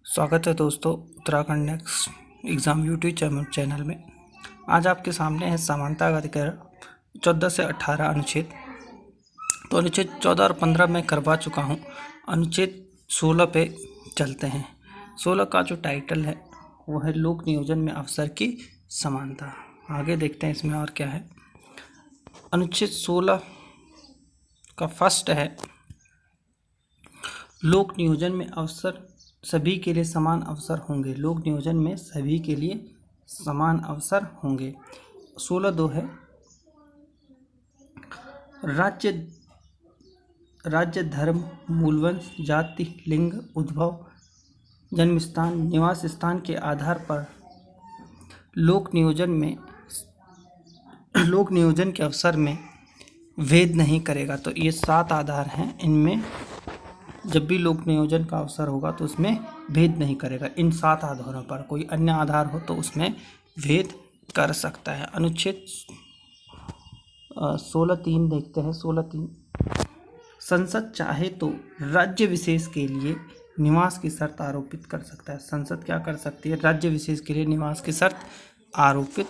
स्वागत है दोस्तों Uttarakhand next exam YouTube channel में। आज आपके सामने है समानता का अधिकार 14 से 18 अनुच्छेद। तो अनुच्छेद 14 और 15 में करवा चुका हूँ। अनुच्छेद 16 पे चलते हैं। 16 का जो टाइटल है वो है लोक नियोजन में अवसर की समानता। आगे देखते हैं इसमें और क्या है। अनुच्छेद 16 का फर्स्ट है लोक नियोजन में अवसर सभी के लिए समान अवसर होंगे। लोक नियोजन में सभी के लिए समान अवसर होंगे। 16(2) है राज्य धर्म, मूलवंश, जाति, लिंग, उद्भव, जन्म स्थान, निवास स्थान के आधार पर लोक नियोजन के अवसर में भेद नहीं करेगा। तो ये 7 आधार हैं। इनमें जब भी लोक नियोजन का अवसर होगा तो उसमें भेद नहीं करेगा। इन 7 आधारों पर कोई अन्य आधार हो तो उसमें भेद कर सकता है। अनुच्छेद 16(3) देखते हैं। 16(3) संसद चाहे तो राज्य विशेष के लिए निवास की शर्त आरोपित कर सकता है। संसद क्या कर सकती है? राज्य विशेष के लिए निवास की शर्त आरोपित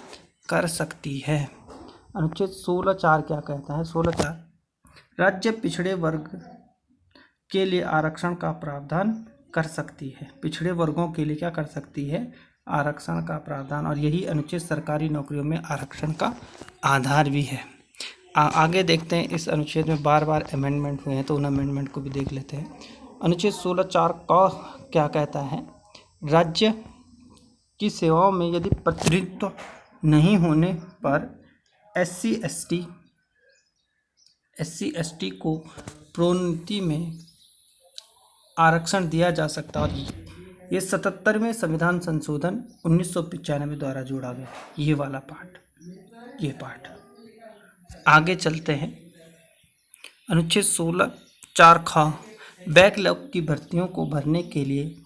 कर सकती है। अनुच्छेद 16(4) क्या कहता है? 16(4) राज्य पिछड़े वर्ग के लिए आरक्षण का प्रावधान कर सकती है। पिछड़े वर्गों के लिए क्या कर सकती है? आरक्षण का प्रावधान। और यही अनुच्छेद सरकारी नौकरियों में आरक्षण का आधार भी है। आगे देखते हैं। इस अनुच्छेद में बार बार अमेंडमेंट हुए हैं तो उन अमेंडमेंट को भी देख लेते हैं। अनुच्छेद 16(4) का क्या कहता है? राज्य की सेवाओं में यदि प्रतिनिधित्व नहीं होने पर SC ST को प्रोन्नति में आरक्षण दिया जा सकता है। और ये 77वें संविधान संशोधन 1995 द्वारा जोड़ा गया। ये वाला पार्ट, ये पार्ट। आगे चलते हैं। अनुच्छेद 16(4) ख बैकलॉग की भर्तियों को भरने के लिए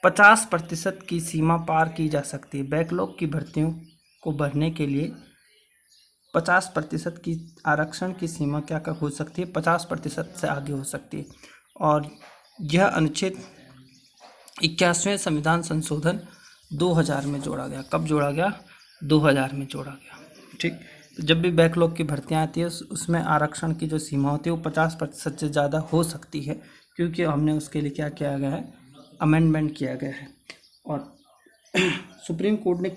50% की सीमा पार की जा सकती है। बैकलॉग की भर्तियों को भरने के लिए 50% की आरक्षण की सीमा क्या हो सकती है? 50% से आगे हो सकती है। और यह अनुच्छेद 81वें संविधान संशोधन 2000 में जोड़ा गया। कब जोड़ा गया? 2000 में जोड़ा गया। ठीक। तो जब भी बैकलॉग की भर्तियां आती है उसमें आरक्षण की जो सीमा होती है वो 50% से ज़्यादा हो सकती है, क्योंकि हमने उसके लिए क्या किया गया है? अमेंडमेंट किया गया है। और सुप्रीम कोर्ट ने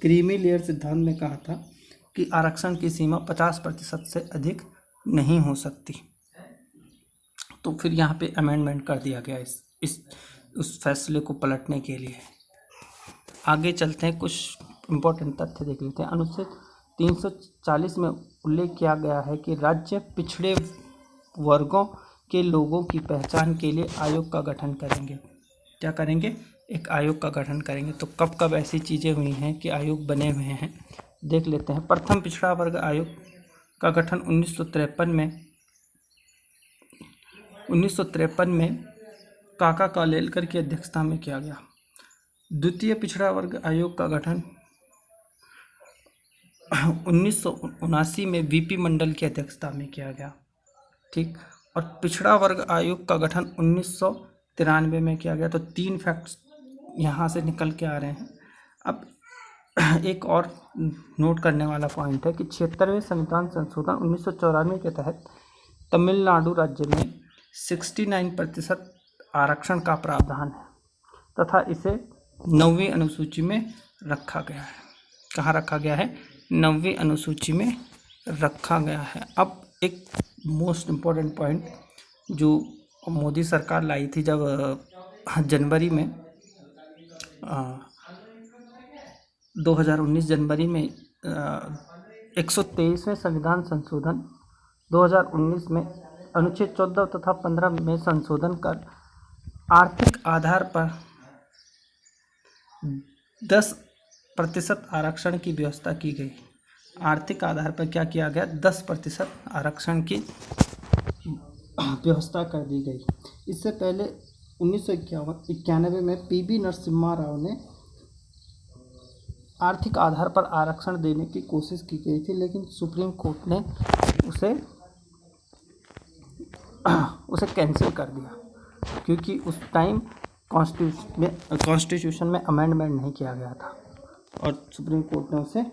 क्रीमी लेयर सिद्धांत में कहा था कि आरक्षण की सीमा 50% से अधिक नहीं हो सकती। तो फिर यहाँ पे अमेंडमेंट कर दिया गया उस फैसले को पलटने के लिए। आगे चलते हैं। कुछ इम्पोर्टेंट तथ्य देख लेते हैं। अनुच्छेद 340 में उल्लेख किया गया है कि राज्य पिछड़े वर्गों के लोगों की पहचान के लिए आयोग का गठन करेंगे। क्या करेंगे? एक आयोग का गठन करेंगे। तो कब कब ऐसी चीज़ें हुई हैं कि आयोग बने हुए हैं, देख लेते हैं। प्रथम पिछड़ा वर्ग आयोग का गठन 1953 में काका कालेलकर की अध्यक्षता में किया गया। द्वितीय पिछड़ा वर्ग आयोग का गठन 1979 में VP मंडल की अध्यक्षता में किया गया। ठीक। और पिछड़ा वर्ग आयोग का गठन 1993 में किया गया। तो 3 फैक्ट्स यहाँ से निकल के आ रहे हैं। अब एक और नोट करने वाला पॉइंट है कि 76वें संविधान संशोधन 1994 के तहत तमिलनाडु राज्य में 69% आरक्षण का प्रावधान है तथा इसे 9वीं अनुसूची में रखा गया है। कहाँ रखा गया है? 9वीं अनुसूची में रखा गया है। अब एक मोस्ट इम्पोर्टेंट पॉइंट जो मोदी सरकार लाई थी जब जनवरी में 2019 जनवरी में 123वें संविधान संशोधन 2019 में अनुच्छेद 14 तथा 15 में संशोधन कर आर्थिक आधार पर 10% आरक्षण की व्यवस्था की गई। आर्थिक आधार पर क्या किया गया? 10% आरक्षण की व्यवस्था कर दी गई। इससे पहले 1991 में PB नरसिम्हा राव ने आर्थिक आधार पर आरक्षण देने की कोशिश की गई थी, लेकिन सुप्रीम कोर्ट ने उसे कैंसिल कर दिया, क्योंकि उस टाइम कॉन्स्टिट्यूशन में अमेंडमेंट नहीं किया गया था और सुप्रीम कोर्ट ने उसे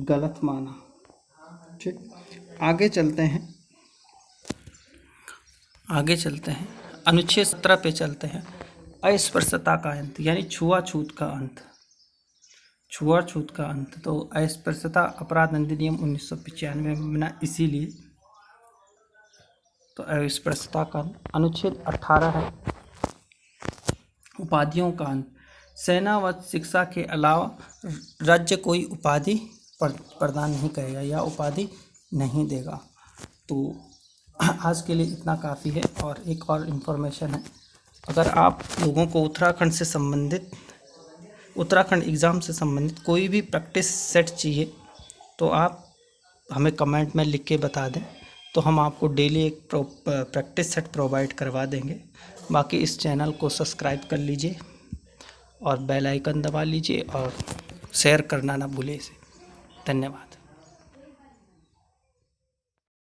गलत माना। ठीक, आगे चलते हैं अनुच्छेद 17 पे चलते हैं। अस्पृश्यता का अंत यानी छुआछूत का अंत। तो अस्पृश्यता अपराध अधिनियम 1995 में बना, इसीलिए तो अस्पृश्यता का अनुच्छेद 18 है उपाधियों का अंत। सेना व शिक्षा के अलावा राज्य कोई उपाधि प्रदान नहीं करेगा या उपाधि नहीं देगा। तो आज के लिए इतना काफ़ी है। और एक और इन्फॉर्मेशन है, अगर आप लोगों को उत्तराखंड एग्ज़ाम से संबंधित कोई भी प्रैक्टिस सेट चाहिए तो आप हमें कमेंट में लिख के बता दें, तो हम आपको डेली एक प्रैक्टिस सेट प्रोवाइड करवा देंगे। बाकी इस चैनल को सब्सक्राइब कर लीजिए और बेल आइकन दबा लीजिए और शेयर करना ना भूलिए इसे। धन्यवाद।